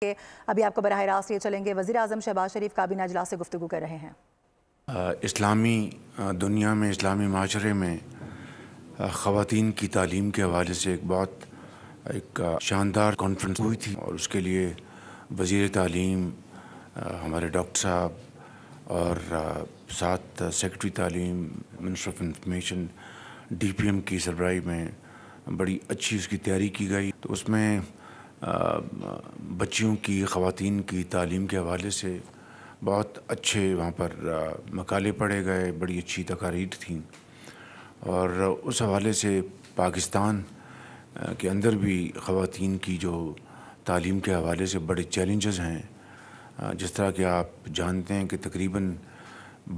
کہ ابھی آپ کو براہ راست یہ چلیں گے وزیر اعظم شہباز شریف کابینہ اجلاس سے گفتگو کر رہے ہیں۔ اسلامی دنیا میں، اسلامی معاشرے میں خواتین کی تعلیم کے حوالے سے ایک شاندار کانفرنس ہوئی تھی، اور اس کے لیے وزیر تعلیم ہمارے ڈاکٹر صاحب اور ساتھ سیکرٹری تعلیم، minister of information, D P M کی سربراہی میں بڑی اچھی اس کی تیاری کی گئی۔ تو اس میں بچیوں کی، خواتین کی تعلیم کے حوالے سے بہت اچھے وہاں پر مقالے پڑھے گئے، بڑی اچھی تقاریر تھیں، اور اس حوالے سے پاکستان کے اندر بھی خواتین کی جو تعلیم کے حوالے سے بڑے چیلنجز ہیں، جس طرح کہ آپ جانتے ہیں کہ تقریباً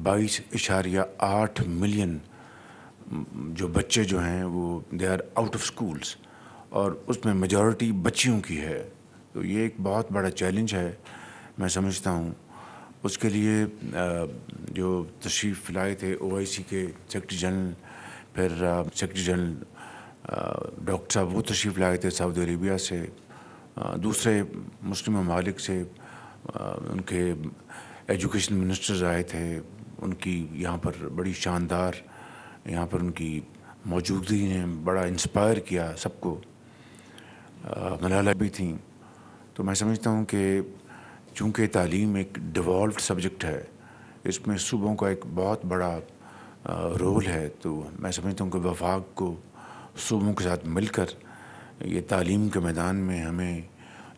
22.8 ملین جو بچے جو ہیں وہ they are out of schools, اور اس میں میجورٹی بچیوں کی ہے۔ تو یہ ایک بہت بڑا چیلنج ہے، میں سمجھتا ہوں۔ اس کے لیے جو تشریف لائے تھے او آئی سی کے سیکرٹری جنرل، پھر سیکرٹری جنرل ڈاکٹر صاحب وہ تشریف لائے تھے سعودی عربیہ سے، دوسرے مسلم ممالک سے ان کے ایجوکیشن منسٹرز آئے تھے، ان کی یہاں پر بڑی شاندار یہاں پر ان کی موجودگی نے بڑا انسپائر کیا سب کو، ملالہ بھی تھیں۔ تو میں سمجھتا ہوں کہ چونکہ تعلیم ایک ڈیوالوڈ سبجیکٹ ہے، اس میں صوبوں کا ایک بہت بڑا رول ہے، تو میں سمجھتا ہوں کہ وفاق کو صوبوں کے ساتھ مل کر یہ تعلیم کے میدان میں ہمیں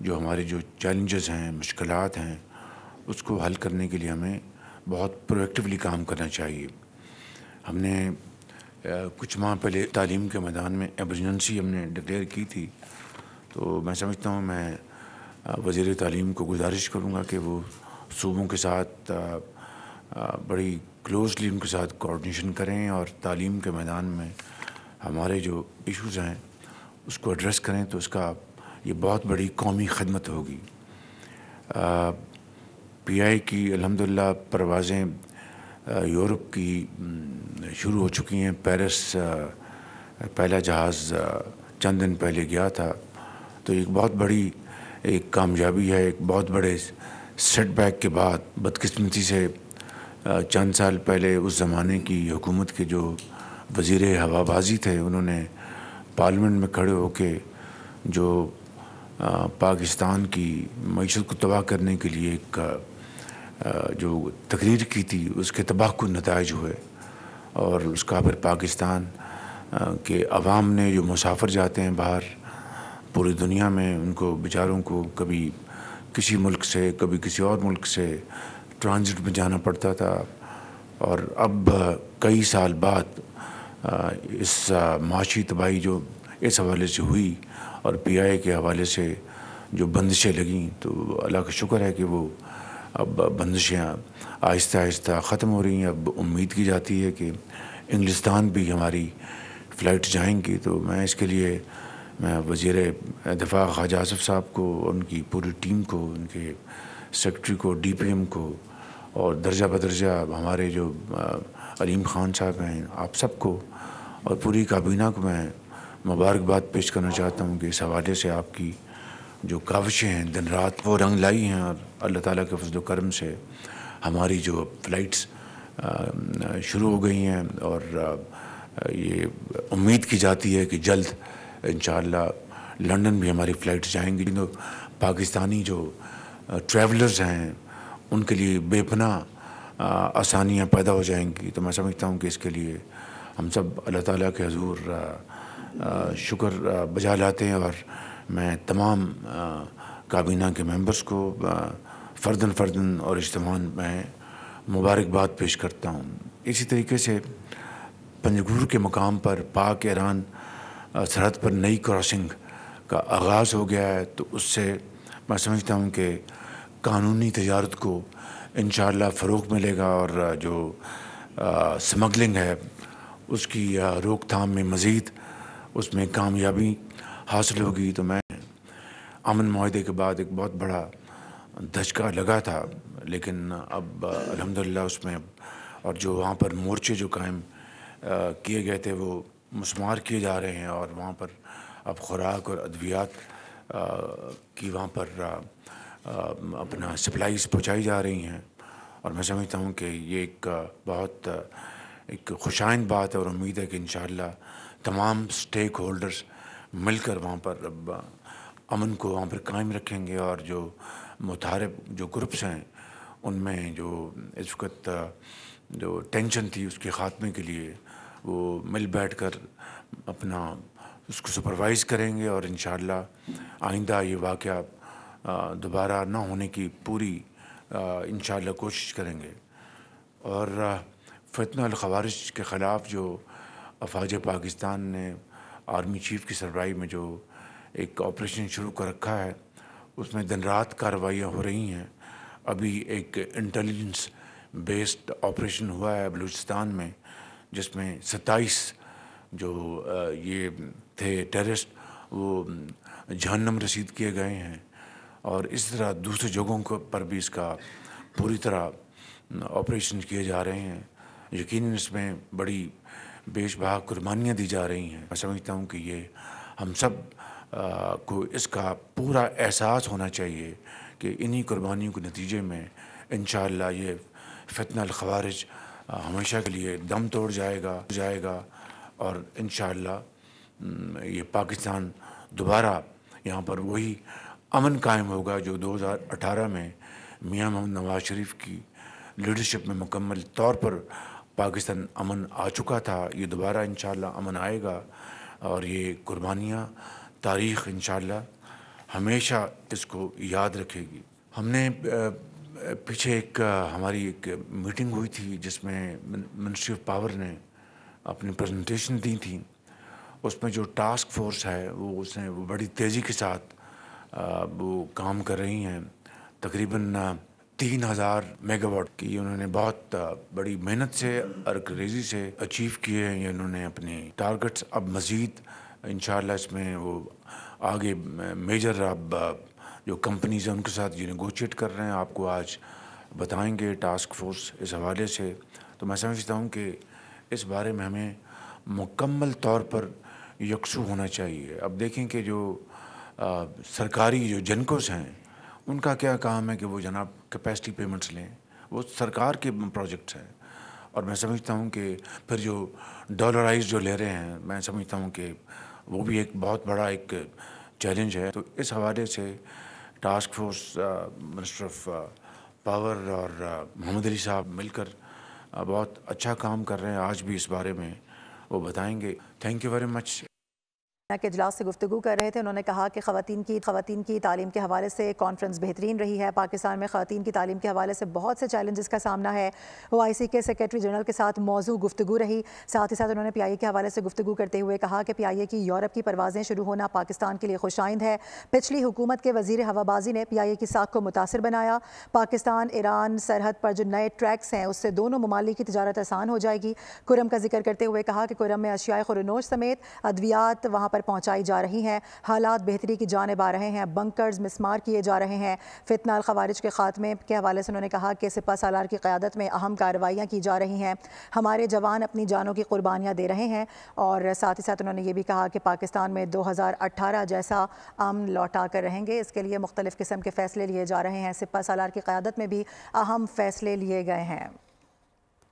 جو ہمارے جو چیلنجز ہیں، مشکلات ہیں، اس کو حل کرنے کے لیے ہمیں بہت پرویکٹیولی کام کرنا چاہیے۔ ہم نے کچھ ماہ پہلے تعلیم کے میدان میں ایمرجنسی ہم نے ڈکلیئر کی تھی، تو میں سمجھتا ہوں میں وزیر تعلیم کو گزارش کروں گا کہ وہ صوبوں کے ساتھ بڑی کلوزلی ان کے ساتھ کوآرڈینیشن کریں، اور تعلیم کے میدان میں ہمارے جو ایشوز ہیں اس کو ایڈریس کریں، تو اس کا یہ بہت بڑی قومی خدمت ہوگی۔ پی آئی کی الحمدللہ پروازیں یورپ کی شروع ہو چکی ہیں۔ پیرس پہلا جہاز چند دن پہلے گیا تھا، تو ایک بہت بڑی ایک کامیابی ہے۔ ایک بہت بڑے سیٹ بیک کے بعد بدقسمتی سے چند سال پہلے اس زمانے کی حکومت کے جو وزیر ہوا بازی تھے، انہوں نے پارلیمنٹ میں کھڑے ہو کے جو پاکستان کی معیشت کو تباہ کرنے کے لیے ایک جو تقریر کی تھی، اس کے تباہ کن نتائج ہوئے، اور اس کا پھر پاکستان کے عوام نے جو مسافر جاتے ہیں باہر پوری دنیا میں، ان کو بیچاروں کو کبھی کسی ملک سے کبھی کسی اور ملک سے ٹرانزٹ میں جانا پڑتا تھا، اور اب کئی سال بعد اس معاشی تباہی جو اس حوالے سے ہوئی اور پی آئی کے حوالے سے جو بندشیں لگیں، تو اللہ کا شکر ہے کہ وہ اب بندشیں آہستہ آہستہ ختم ہو رہی ہیں۔ اب امید کی جاتی ہے کہ انگلستان بھی ہماری فلائٹ جائیں گی۔ تو میں اس کے لیے میں وزیر دفاع خواجہ آصف صاحب کو، ان کی پوری ٹیم کو، ان کے سیکرٹری کو، ڈی پی ایم کو، اور درجہ بدرجہ ہمارے جو علیم خان صاحب ہیں، آپ سب کو اور پوری کابینہ کو میں مبارکباد پیش کرنا چاہتا ہوں کہ اس حوالے سے آپ کی جو کاوشیں ہیں دن رات وہ رنگ لائی ہیں، اور اللہ تعالیٰ کے فضل و کرم سے ہماری جو فلائٹس شروع ہو گئی ہیں، اور یہ امید کی جاتی ہے کہ جلد انشاءاللہ لنڈن بھی ہماری فلائٹس جائیں گی۔ تو پاکستانی جو ٹریولرز ہیں ان کے لیے بے پناہ آسانیاں پیدا ہو جائیں گی۔ تو میں سمجھتا ہوں کہ اس کے لیے ہم سب اللہ تعالیٰ کے حضور شکر بجا لاتے ہیں، اور میں تمام کابینہ کے ممبرز کو فرداً اور اجتماعاً میں مبارکباد پیش کرتا ہوں۔ اسی طریقے سے پنجگور کے مقام پر پاک ایران سرحد پر نئی کراسنگ کا آغاز ہو گیا ہے، تو اس سے میں سمجھتا ہوں کہ قانونی تجارت کو انشاءاللہ فروغ ملے گا، اور جو سمگلنگ ہے اس کی روک تھام میں مزید اس میں کامیابی حاصل ہوگی۔ تو میں امن معاہدے کے بعد ایک بہت بڑا دھچکا لگا تھا، لیکن اب الحمدللہ اس میں اور جو وہاں پر مورچے جو قائم کیے گئے تھے وہ مسمار کیے جا رہے ہیں، اور وہاں پر اب خوراک اور ادویات کی وہاں پر اپنا سپلائیز پہنچائی جا رہی ہیں، اور میں سمجھتا ہوں کہ یہ ایک بہت ایک خوشائند بات ہے، اور امید ہے کہ انشاءاللہ تمام سٹیک ہولڈرز مل کر وہاں پر امن کو وہاں پر قائم رکھیں گے، اور جو متحارب جو گروپس ہیں ان میں جو اس وقت جو ٹینشن تھی اس کے خاتمے کے لیے وہ مل بیٹھ کر اپنا اس کو سپروائز کریں گے، اور انشاءاللہ آئندہ یہ واقعہ دوبارہ نہ ہونے کی پوری انشاءاللہ کوشش کریں گے۔ اور فتنہ الخوارج کے خلاف جو افواج پاکستان نے آرمی چیف کی سربراہی میں جو ایک آپریشن شروع کر رکھا ہے، اس میں دن رات کارروائیاں ہو رہی ہیں۔ ابھی ایک انٹیلیجنس بیسڈ آپریشن ہوا ہے بلوچستان میں، جس میں 27 جو یہ تھے ٹیررسٹ وہ جہنم رسید کیے گئے ہیں، اور اس طرح دوسرے جگہوں پر بھی اس کا پوری طرح آپریشن کیے جا رہے ہیں۔ یقیناً اس میں بڑی بیش بہا قربانیاں دی جا رہی ہیں۔ میں سمجھتا ہوں کہ یہ ہم سب کو اس کا پورا احساس ہونا چاہیے کہ انہی قربانیوں کے نتیجے میں انشاءاللہ یہ فتنہ الخوارج ہمیشہ کے لیے دم توڑ جائے گا، اور انشاءاللہ یہ پاکستان دوبارہ یہاں پر وہی امن قائم ہوگا جو 2018 میں میاں محمد نواز شریف کی لیڈرشپ میں مکمل طور پر پاکستان امن آ چکا تھا۔ یہ دوبارہ انشاءاللہ امن آئے گا، اور یہ قربانیاں تاریخ انشاءاللہ ہمیشہ اس کو یاد رکھے گی۔ ہم نے پیچھے ہماری ایک میٹنگ ہوئی تھی جس میں منسٹری آف پاور نے اپنی پریزنٹیشن دی تھی۔ اس میں جو ٹاسک فورس ہے وہ بڑی تیزی کے ساتھ وہ کام کر رہی ہیں۔ تقریباً 3000 میگا واٹ کی انہوں نے بہت بڑی محنت سے اور ریزی سے اچیو کیے ہیں۔ یہ انہوں نے اپنے ٹارگٹس اب مزید انشاءاللہ اس میں وہ آگے میجر اب جو کمپنیز ہیں ان کے ساتھ یہ نیگوشیٹ کر رہے ہیں، آپ کو آج بتائیں گے ٹاسک فورس اس حوالے سے۔ تو میں سمجھتا ہوں کہ اس بارے میں ہمیں مکمل طور پر یکسو ہونا چاہیے۔ اب دیکھیں کہ جو سرکاری جو جنکوز ہیں ان کا کیا کام ہے کہ وہ جناب کیپیسٹی پیمنٹس لیں، وہ سرکار کے پروجیکٹس ہیں، اور میں سمجھتا ہوں کہ پھر جو ڈالرائز جو لے رہے ہیں میں سمجھتا ہوں کہ وہ بھی ایک بہت بڑا ایک چیلنج ہے۔ تو اس حوالے سے task force minister of power اور محمد علی صاحب مل کر بہت اچھا کام کر رہے ہیں، آج بھی اس بارے میں وہ بتائیں گے۔ Thank you very much. کے اجلاس سے گفتگو کر رہے تھے، انہوں نے کہا کہ خواتین کی تعلیم کے حوالے سے کانفرنس بہترین رہی ہے۔ پاکستان میں خواتین کی تعلیم کے حوالے سے بہت سے چیلنجز کا سامنا ہے۔ OIC کے سیکریٹری جنرل کے ساتھ موضوع گفتگو رہی۔ ساتھ ہی ساتھ انہوں نے PIA کے حوالے سے گفتگو کرتے ہوئے کہا کہ PIA کی یورپ کی پروازیں شروع ہونا پاکستان کے لیے خوشائند ہے۔ پچھلی حکومت کے وزیر ہوابازی نے PIA کی ساکھ کو متاثر بنایا۔ پاکستان ایران سرحد پر جو نئے ٹریکس ہیں اس سے دونوں ممالک کی تجارت آسان ہو جائے گی۔ کرم کا ذکر کرتے ہوئے کہا کہ کرم میں اشیاء خورنوش سمیت ادویات وہاں پر پہنچائی جا رہی ہیں، حالات بہتری کی جانب آ رہے ہیں، بنکرز مسمار کیے جا رہے ہیں۔ فتنہ الخوارج کے خاتمے کے حوالے سے انہوں نے کہا کہ سپہ سالار کی قیادت میں اہم کارروائیاں کی جا رہی ہیں، ہمارے جوان اپنی جانوں کی قربانیاں دے رہے ہیں، اور ساتھ ہی ساتھ انہوں نے یہ بھی کہا کہ پاکستان میں 2018 جیسا امن لوٹا کر رہیں گے۔ اس کے لیے مختلف قسم کے فیصلے لیے جا رہے ہیں، سپہ سالار کی قیادت میں بھی اہم فیصلے لیے گئے ہیں۔